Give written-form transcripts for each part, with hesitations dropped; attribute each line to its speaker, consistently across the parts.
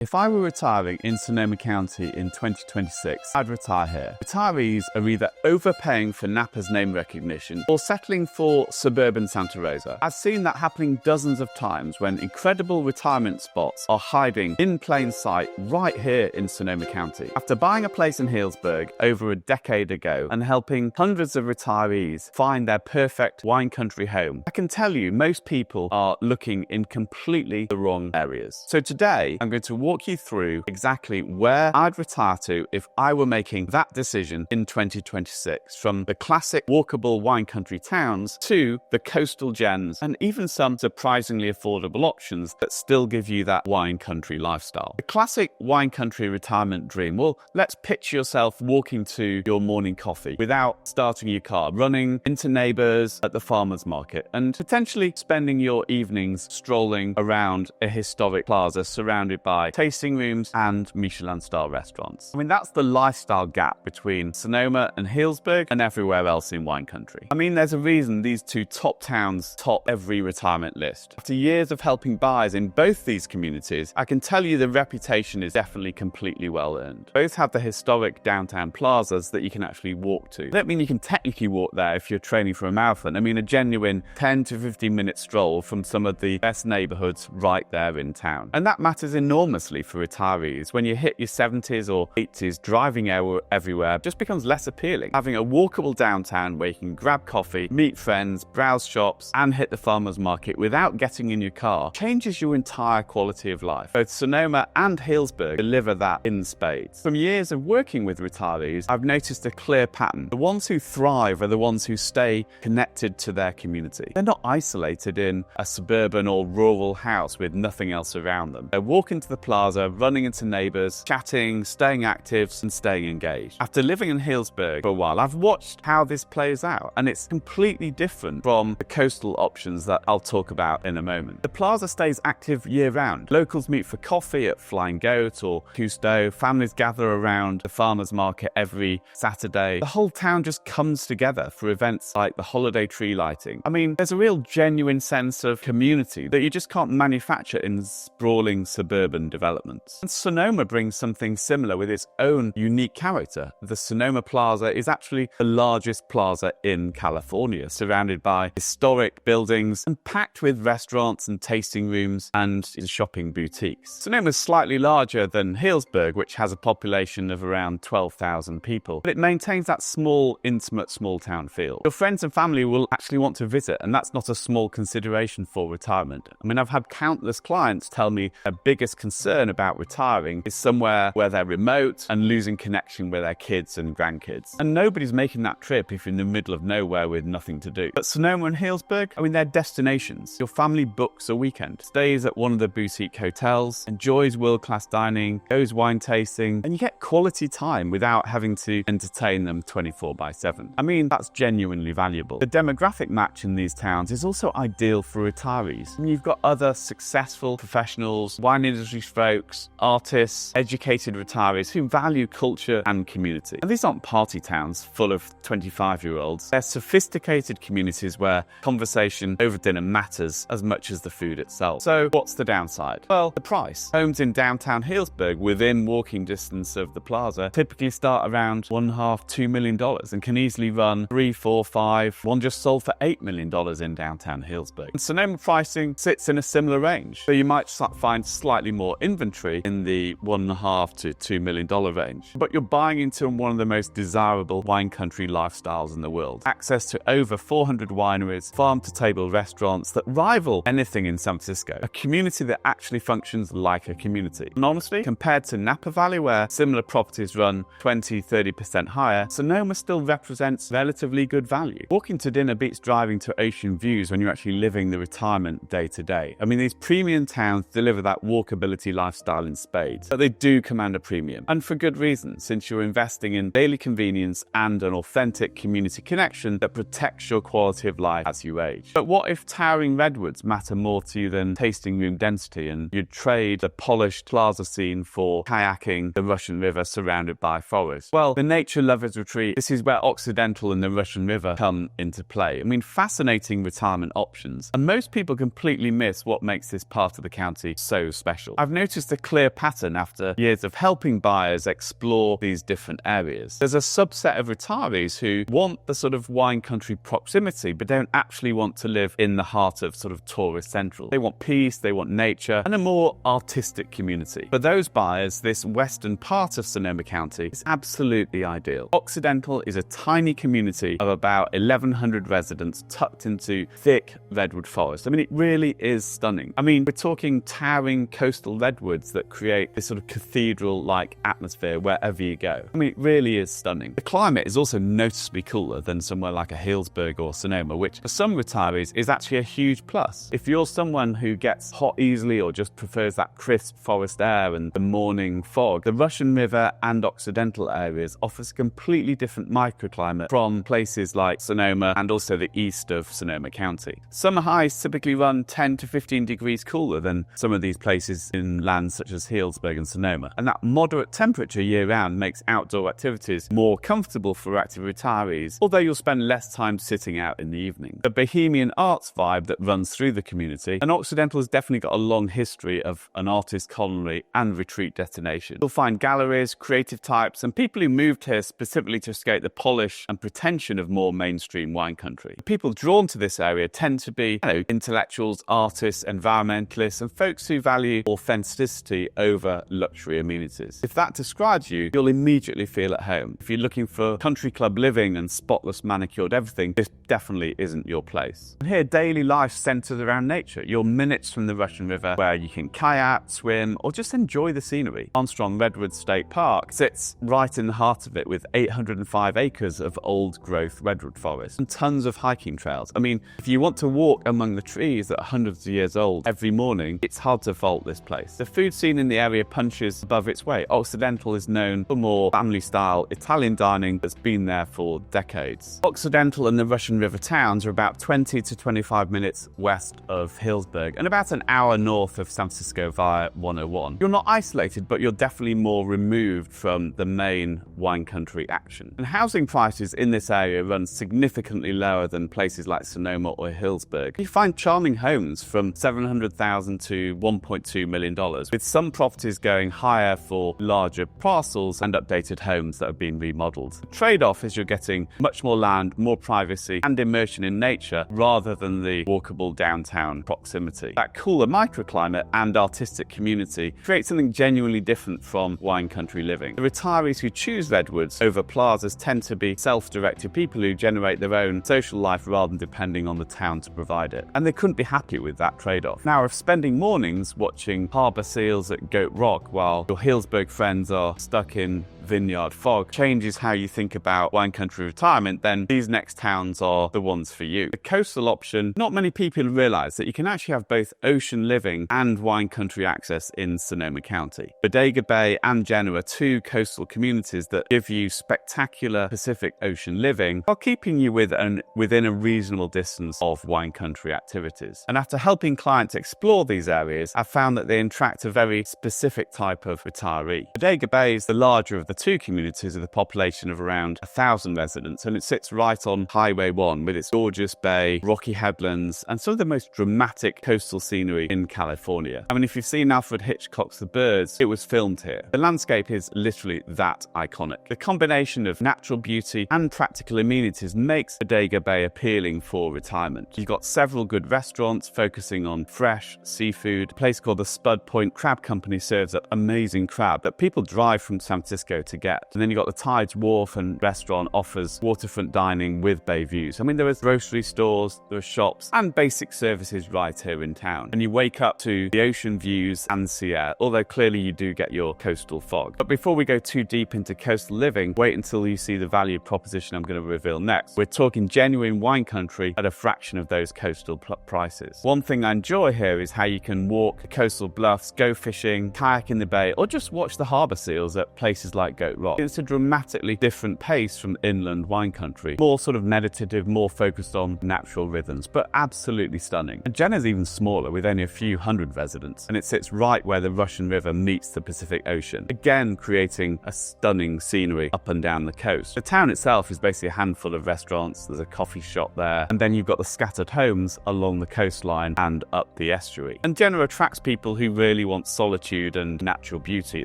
Speaker 1: If I were retiring in Sonoma County in 2026, I'd retire here. Retirees are either overpaying for Napa's name recognition or settling for suburban Santa Rosa. I've seen that happening dozens of times when incredible retirement spots are hiding in plain sight right here in Sonoma County. After buying a place in Healdsburg over a decade ago and helping hundreds of retirees find their perfect wine country home, I can tell you most people are looking in completely the wrong areas. So today, I'm going to walk you through exactly where I'd retire to if I were making that decision in 2026, from the classic walkable wine country towns to the coastal gems and even some surprisingly affordable options that still give you that wine country lifestyle. The classic wine country retirement dream, well, let's picture yourself walking to your morning coffee without starting your car, running into neighbours at the farmer's market and potentially spending your evenings strolling around a historic plaza surrounded by tasting rooms and Michelin-star restaurants. I mean, that's the lifestyle gap between Sonoma and Healdsburg and everywhere else in wine country. I mean, there's a reason these two top towns top every retirement list. After years of helping buyers in both these communities, I can tell you the reputation is definitely completely well earned. Both have the historic downtown plazas that you can actually walk to. I don't mean you can technically walk there if you're training for a marathon. I mean a genuine 10 to 15 minute stroll from some of the best neighborhoods right there in town. And that matters enormously for retirees. When you hit your 70s or 80s, driving everywhere just becomes less appealing. Having a walkable downtown where you can grab coffee, meet friends, browse shops, and hit the farmer's market without getting in your car changes your entire quality of life. Both Sonoma and Healdsburg deliver that in spades. From years of working with retirees, I've noticed a clear pattern. The ones who thrive are the ones who stay connected to their community. They're not isolated in a suburban or rural house with nothing else around them. They're walking to the plaza, running into neighbours, chatting, staying active and staying engaged. After living in Healdsburg for a while, I've watched how this plays out, and it's completely different from the coastal options that I'll talk about in a moment. The plaza stays active year-round. Locals meet for coffee at Flying Goat or Cousteau. Families gather around the farmer's market every Saturday. The whole town just comes together for events like the holiday tree lighting. I mean, there's a real genuine sense of community that you just can't manufacture in sprawling suburban developments. And Sonoma brings something similar with its own unique character. The Sonoma Plaza is actually the largest plaza in California, surrounded by historic buildings and packed with restaurants and tasting rooms and shopping boutiques. Sonoma is slightly larger than Healdsburg, which has a population of around 12,000 people, but it maintains that small, intimate, small-town feel. Your friends and family will actually want to visit, and that's not a small consideration for retirement. I mean, I've had countless clients tell me their biggest concern about retiring is somewhere where they're remote and losing connection with their kids and grandkids. And nobody's making that trip if you're in the middle of nowhere with nothing to do. But Sonoma and Healdsburg, I mean, they're destinations. Your family books a weekend, stays at one of the boutique hotels, enjoys world-class dining, goes wine tasting, and you get quality time without having to entertain them 24/7. I mean, that's genuinely valuable. The demographic match in these towns is also ideal for retirees. I mean, you've got other successful professionals, wine industry folks, artists, educated retirees who value culture and community. And these aren't party towns full of 25-year-olds. They're sophisticated communities where conversation over dinner matters as much as the food itself. So what's the downside? Well, the price. Homes in downtown Healdsburg within walking distance of the plaza typically start around $1.5–2 million and can easily run 3, 4, 5. One just sold for $8 million in downtown Healdsburg. And Sonoma pricing sits in a similar range. So you might find slightly more inventory in the $1.5–2 million range. But you're buying into one of the most desirable wine country lifestyles in the world. Access to over 400 wineries, farm-to-table restaurants that rival anything in San Francisco. A community that actually functions like a community. And honestly, compared to Napa Valley, where similar properties run 20–30% higher, Sonoma still represents relatively good value. Walking to dinner beats driving to ocean views when you're actually living the retirement day to day. I mean, these premium towns deliver that walkability lifestyle in spades, but they do command a premium. And for good reason, since you're investing in daily convenience and an authentic community connection that protects your quality of life as you age. But what if towering redwoods matter more to you than tasting room density, and you'd trade the polished plaza scene for kayaking the Russian River surrounded by forest? Well, the nature lovers retreat, this is where Occidental and the Russian River come into play. I mean, fascinating retirement options, and most people completely miss what makes this part of the county so special. I've noticed noticed a clear pattern after years of helping buyers explore these different areas. There's a subset of retirees who want the sort of wine country proximity, but don't actually want to live in the heart of sort of tourist central. They want peace, they want nature, and a more artistic community. For those buyers, this western part of Sonoma County is absolutely ideal. Occidental is a tiny community of about 1,100 residents tucked into thick redwood forest. I mean, it really is stunning. I mean, we're talking towering coastal redwoods that create this sort of cathedral-like atmosphere wherever you go. I mean, it really is stunning. The climate is also noticeably cooler than somewhere like a Healdsburg or Sonoma, which for some retirees is actually a huge plus. If you're someone who gets hot easily or just prefers that crisp forest air and the morning fog, the Russian River and Occidental areas offers a completely different microclimate from places like Sonoma and also the east of Sonoma County. Summer highs typically run 10 to 15 degrees cooler than some of these places in lands such as Healdsburg and Sonoma. And that moderate temperature year-round makes outdoor activities more comfortable for active retirees, although you'll spend less time sitting out in the evening. The bohemian arts vibe that runs through the community, and Occidental has definitely got a long history of an artist colony and retreat destination. You'll find galleries, creative types, and people who moved here specifically to escape the polish and pretension of more mainstream wine country. The people drawn to this area tend to be, intellectuals, artists, environmentalists, and folks who value authenticity over luxury amenities. If that describes you, you'll immediately feel at home. If you're looking for country club living and spotless manicured everything, this definitely isn't your place. And here, daily life centers around nature. You're minutes from the Russian River where you can kayak, swim, or just enjoy the scenery. Armstrong Redwood State Park sits right in the heart of it with 805 acres of old-growth redwood forest and tons of hiking trails. I mean, if you want to walk among the trees that are hundreds of years old every morning, it's hard to fault this place. The food scene in the area punches above its weight. Occidental is known for more family-style Italian dining that's been there for decades. Occidental and the Russian River towns are about 20 to 25 minutes west of Healdsburg and about an hour north of San Francisco via 101. You're not isolated, but you're definitely more removed from the main wine country action. And housing prices in this area run significantly lower than places like Sonoma or Healdsburg. You find charming homes from $700,000 to $1.2 million, with some properties going higher for larger parcels and updated homes that have been remodeled. The trade-off is you're getting much more land, more privacy, and immersion in nature rather than the walkable downtown proximity. That cooler microclimate and artistic community creates something genuinely different from wine country living. The retirees who choose redwoods over plazas tend to be self-directed people who generate their own social life rather than depending on the town to provide it. And they couldn't be happy with that trade-off. Now, if spending mornings watching harbour seals at Goat Rock while your Healdsburg friends are stuck in vineyard fog changes how you think about wine country retirement, then these next towns are the ones for you. The coastal option, not many people realise that you can actually have both ocean living and wine country access in Sonoma County. Bodega Bay and Genoa are two coastal communities that give you spectacular Pacific Ocean living while keeping you within a reasonable distance of wine country activities. And after helping clients explore these areas, I've found that they attract a very specific type of retiree. Bodega Bay is the larger of the two communities with a population of around 1,000 residents, and it sits right on Highway 1 with its gorgeous bay, rocky headlands, and some of the most dramatic coastal scenery in California. I mean, if you've seen Alfred Hitchcock's The Birds, it was filmed here. The landscape is literally that iconic. The combination of natural beauty and practical amenities makes Bodega Bay appealing for retirement. You've got several good restaurants focusing on fresh seafood. A place called the Spud Point Crab Company serves up amazing crab that people drive from San Francisco to get. And then you've got the Tides Wharf and restaurant offers waterfront dining with bay views. I mean, there are grocery stores, there are shops, and basic services right here in town. And you wake up to the ocean views and sea air, although clearly you do get your coastal fog. But before we go too deep into coastal living, wait until you see the value proposition I'm going to reveal next. We're talking genuine wine country at a fraction of those coastal prices. One thing I enjoy here is how you can walk the coastal bluffs, go fishing, kayak in the bay, or just watch the harbour seals at places like White Goat Rock. It's a dramatically different pace from inland wine country, more sort of meditative, more focused on natural rhythms, but absolutely stunning. And Jenner's even smaller, with only a few hundred residents, and it sits right where the Russian River meets the Pacific Ocean, again creating a stunning scenery up and down the coast. The town itself is basically a handful of restaurants, there's a coffee shop there, and then you've got the scattered homes along the coastline and up the estuary. And Jenner attracts people who really want solitude and natural beauty.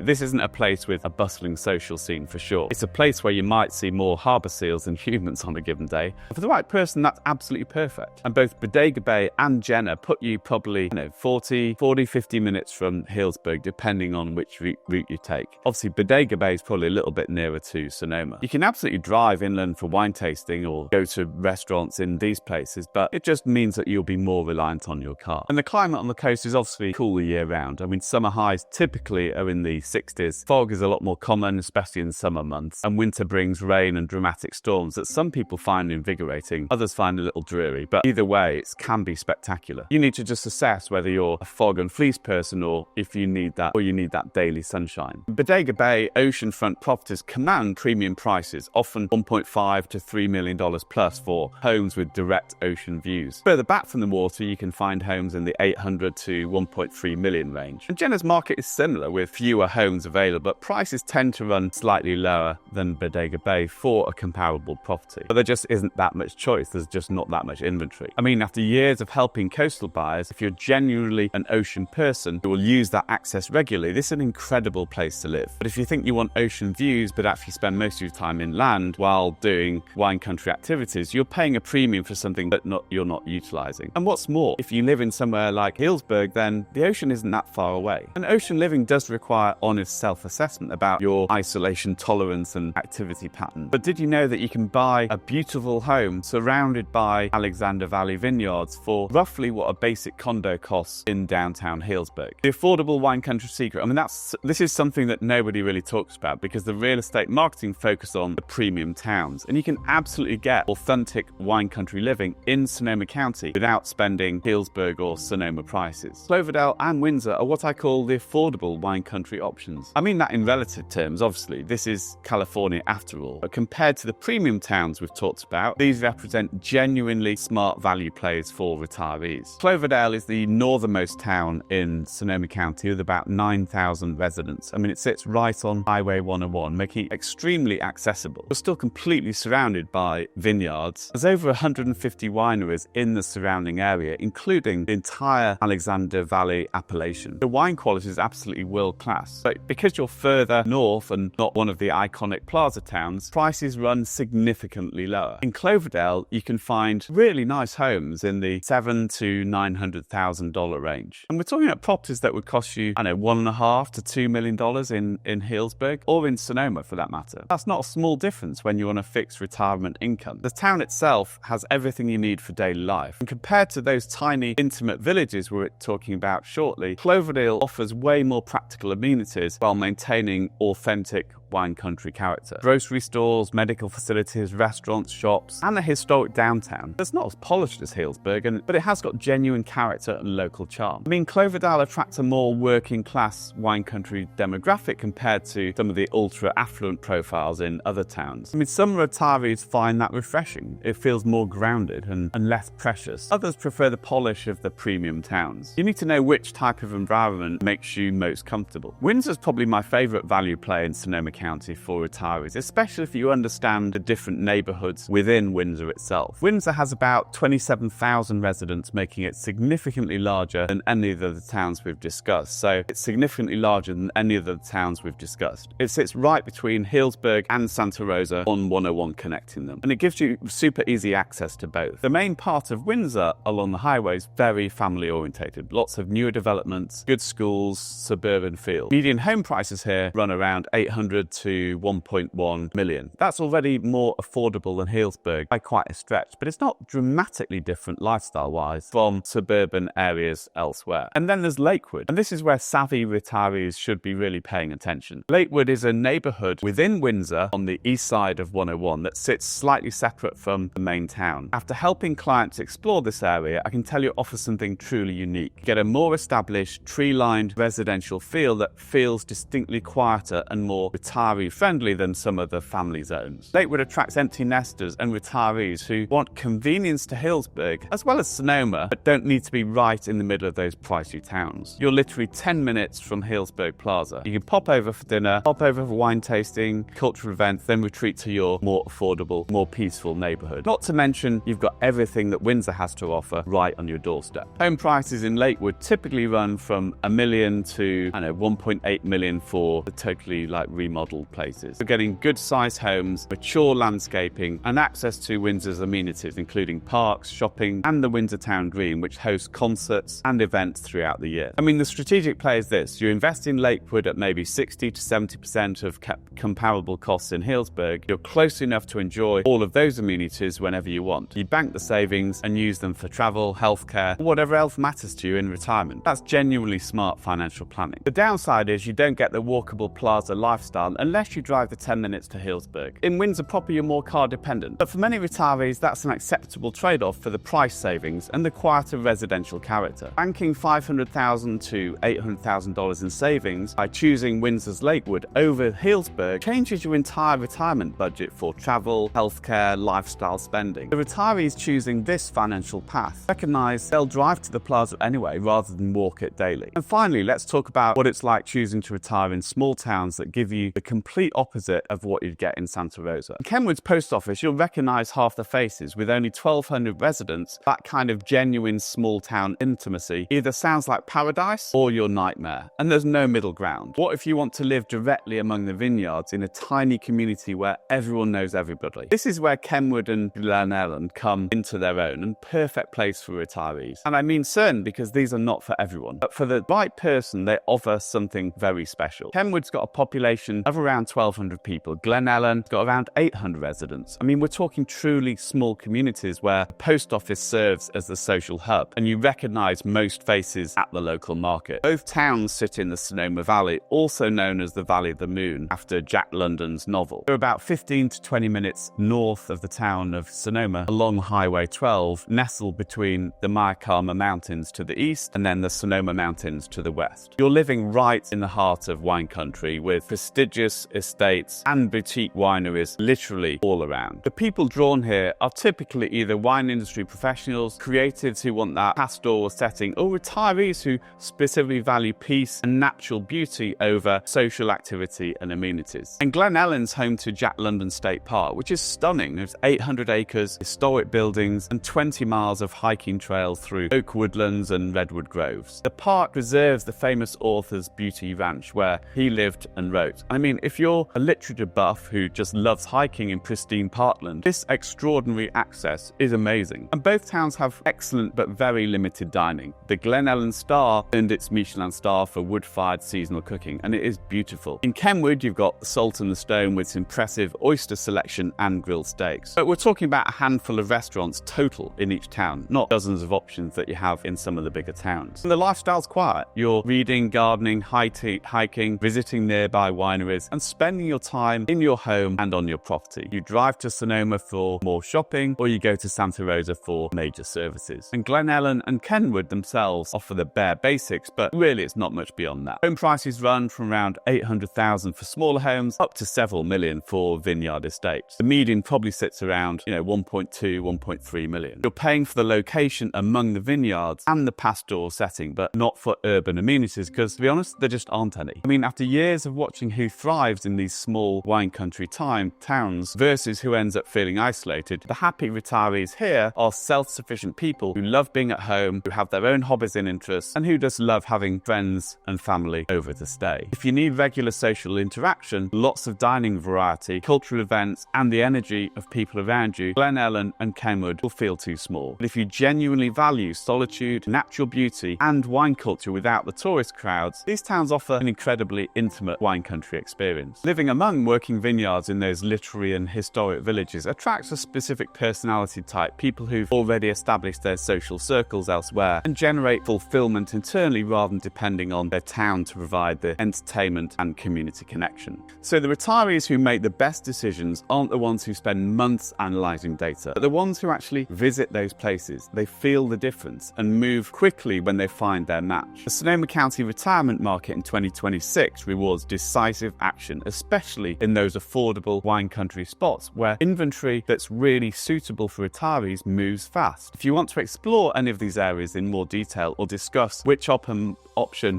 Speaker 1: This isn't a place with a bustling social scene for sure. It's a place where you might see more harbour seals than humans on a given day. For the right person, that's absolutely perfect. And both Bodega Bay and Jenner put you probably 50 minutes from Healdsburg, depending on which route you take. Obviously, Bodega Bay is probably a little bit nearer to Sonoma. You can absolutely drive inland for wine tasting or go to restaurants in these places, but it just means that you'll be more reliant on your car. And the climate on the coast is obviously cool the year round. I mean, summer highs typically are in the 60s. Fog is a lot more common, especially in summer months, and winter brings rain and dramatic storms that some people find invigorating, others find a little dreary, but either way, it can be spectacular. You need to just assess whether you're a fog and fleece person or if you need that daily sunshine. Bodega Bay oceanfront properties command premium prices, often $1.5 to $3 million plus for homes with direct ocean views. Further back from the water, you can find homes in the 800 to 1.3 million range. And Jenner's market is similar, with fewer homes available, but prices tend to run slightly lower than Bodega Bay for a comparable property. But there just isn't that much choice. There's just not that much inventory. I mean, after years of helping coastal buyers, if you're genuinely an ocean person who will use that access regularly, this is an incredible place to live. But if you think you want ocean views but actually spend most of your time inland while doing wine country activities, you're paying a premium for something that you're not utilising. And what's more, if you live in somewhere like Healdsburg, then the ocean isn't that far away. And ocean living does require honest self-assessment about your isolation tolerance and activity pattern. But did you know that you can buy a beautiful home surrounded by Alexander Valley vineyards for roughly what a basic condo costs in downtown Healdsburg? The affordable wine country secret, I mean, this is something that nobody really talks about because the real estate marketing focus on the premium towns. And you can absolutely get authentic wine country living in Sonoma County without spending Healdsburg or Sonoma prices. Cloverdale and Windsor are what I call the affordable wine country options. I mean that in relative terms, obviously. This is California after all. But compared to the premium towns we've talked about, these represent genuinely smart value plays for retirees. Cloverdale is the northernmost town in Sonoma County with about 9,000 residents. I mean, it sits right on Highway 101, making it extremely accessible. We're still completely surrounded by vineyards. There's over 150 wineries in the surrounding area, including the entire Alexander Valley appellation. The wine quality is absolutely world class. But because you're further north and not one of the iconic plaza towns, prices run significantly lower. In Cloverdale, you can find really nice homes in the $700,000 to $900,000 range. And we're talking about properties that would cost you, $1.5 to $2 million in Healdsburg, or in Sonoma for that matter. That's not a small difference when you're on a fixed retirement income. The town itself has everything you need for daily life. And compared to those tiny, intimate villages we're talking about shortly, Cloverdale offers way more practical amenities while maintaining authentic wine country character. Grocery stores, medical facilities, restaurants, shops, and a historic downtown that's not as polished as Healdsburg, but it has got genuine character and local charm. I mean, Cloverdale attracts a more working class wine country demographic compared to some of the ultra affluent profiles in other towns. I mean, some retirees find that refreshing. It feels more grounded and less precious. Others prefer the polish of the premium towns. You need to know which type of environment makes you most comfortable. Windsor's probably my favourite value play in Sonoma County for retirees, especially if you understand the different neighbourhoods within Windsor itself. Windsor has about 27,000 residents, making it significantly larger than any of the towns we've discussed. So it's significantly larger than any of the towns we've discussed. It sits right between Healdsburg and Santa Rosa on 101, connecting them. And it gives you super easy access to both. The main part of Windsor along the highway is very family orientated. Lots of newer developments, good schools, suburban feel. Median home prices here run around $800,000 to $1.1 million. That's already more affordable than Healdsburg by quite a stretch, but it's not dramatically different lifestyle-wise from suburban areas elsewhere. And then there's Lakewood, and this is where savvy retirees should be really paying attention. Lakewood is a neighbourhood within Windsor on the east side of 101 that sits slightly separate from the main town. After helping clients explore this area, I can tell you it offers something truly unique. You get a more established, tree-lined residential feel that feels distinctly quieter and more retired retiree-friendly than some of the family zones. Lakewood attracts empty nesters and retirees who want convenience to Healdsburg, as well as Sonoma, but don't need to be right in the middle of those pricey towns. You're literally 10 minutes from Healdsburg Plaza. You can pop over for dinner, pop over for wine tasting, cultural events, then retreat to your more affordable, more peaceful neighbourhood. Not to mention, you've got everything that Windsor has to offer right on your doorstep. Home prices in Lakewood typically run from $1 million to, 1.8 million for the totally remodeled places. You're getting good sized homes, mature landscaping, and access to Windsor's amenities, including parks, shopping, and the Windsor Town Green, which hosts concerts and events throughout the year. The strategic play is this: you invest in Lakewood at maybe 60 to 70% of comparable costs in Healdsburg. You're close enough to enjoy all of those amenities whenever you want. You bank the savings and use them for travel, healthcare, or whatever else matters to you in retirement. That's genuinely smart financial planning. The downside is you don't get the walkable plaza lifestyle unless you drive the 10 minutes to Healdsburg. In Windsor proper, you're more car dependent, but for many retirees, that's an acceptable trade-off for the price savings and the quieter residential character. Banking $500,000 to $800,000 in savings by choosing Windsor's Lakewood over Healdsburg changes your entire retirement budget for travel, healthcare, lifestyle spending. The retirees choosing this financial path recognize they'll drive to the plaza anyway rather than walk it daily. And finally, let's talk about what it's like choosing to retire in small towns that give you the complete opposite of what you'd get in Santa Rosa. In Kenwood's post office, you'll recognize half the faces. With only 1,200 residents, that kind of genuine small town intimacy either sounds like paradise or your nightmare, and there's no middle ground. What if you want to live directly among the vineyards in a tiny community where everyone knows everybody? This is where Kenwood and Glen Ellen come into their own, and perfect place for retirees. And I mean certain, because these are not for everyone, but for the right person, they offer something very special. Kenwood's got a population of around 1,200 people. Glen Ellen's got around 800 residents. We're talking truly small communities where the post office serves as the social hub, and you recognize most faces at the local market. Both towns sit in the Sonoma Valley, also known as the Valley of the Moon, after Jack London's novel. They're about 15 to 20 minutes north of the town of Sonoma, along Highway 12, nestled between the Mayakama Mountains to the east and then the Sonoma Mountains to the west. You're living right in the heart of wine country, with prestigious estates and boutique wineries literally all around. The people drawn here are typically either wine industry professionals, creatives who want that pastoral setting, or retirees who specifically value peace and natural beauty over social activity and amenities. And Glen Ellen's home to Jack London State Park, which is stunning. There's 800 acres, historic buildings, and 20 miles of hiking trails through oak woodlands and redwood groves. The park preserves the famous author's beauty ranch where he lived and wrote. If you're a literature buff who just loves hiking in pristine parkland, this extraordinary access is amazing. And both towns have excellent but very limited dining. The Glen Ellen Star earned its Michelin star for wood-fired seasonal cooking, and it is beautiful. In Kenwood, you've got the Salt and the Stone with its impressive oyster selection and grilled steaks. But we're talking about a handful of restaurants total in each town, not dozens of options that you have in some of the bigger towns. And the lifestyle's quiet. You're reading, gardening, hiking, visiting nearby wineries, and spending your time in your home and on your property. You drive to Sonoma for more shopping, or you go to Santa Rosa for major services. And Glen Ellen and Kenwood themselves offer the bare basics, but really it's not much beyond that. Home prices run from around $800,000 for smaller homes up to several million for vineyard estates. The median probably sits around 1.2, 1.3 million. You're paying for the location among the vineyards and the pastoral setting, but not for urban amenities, because to be honest, there just aren't any. After years of watching who thrives in these small wine country towns versus who ends up feeling isolated, the happy retirees here are self-sufficient people who love being at home, who have their own hobbies and interests, and who just love having friends and family over to stay. If you need regular social interaction, lots of dining variety, cultural events, and the energy of people around you, Glen Ellen and Kenwood will feel too small. But if you genuinely value solitude, natural beauty, and wine culture without the tourist crowds, these towns offer an incredibly intimate wine country experience. Living among working vineyards in those literary and historic villages attracts a specific personality type, people who've already established their social circles elsewhere and generate fulfillment internally rather than depending on their town to provide the entertainment and community connection. So the retirees who make the best decisions aren't the ones who spend months analysing data, but the ones who actually visit those places. They feel the difference and move quickly when they find their match. The Sonoma County retirement market in 2026 rewards decisive action, especially in those affordable wine country spots where inventory that's really suitable for retirees moves fast. If you want to explore any of these areas in more detail or discuss which option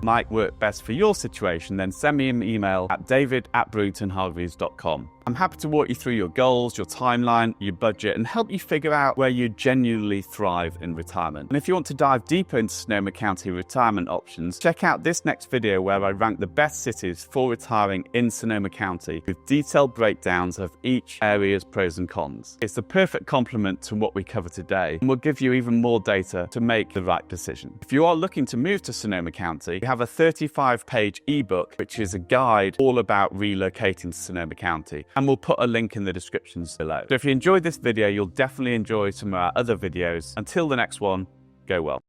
Speaker 1: might work best for your situation, then send me an email at david@BruingtonHargreaves.com. I'm happy to walk you through your goals, your timeline, your budget, and help you figure out where you genuinely thrive in retirement. And if you want to dive deeper into Sonoma County retirement options, check out this next video where I rank the best cities for retiring in Sonoma County with detailed breakdowns of each area's pros and cons. It's the perfect complement to what we cover today and will give you even more data to make the right decision. If you are looking to move to Sonoma County, we have a 35-page ebook, which is a guide all about relocating to Sonoma County. And we'll put a link in the descriptions below. So if you enjoyed this video, you'll definitely enjoy some of our other videos. Until the next one, go well.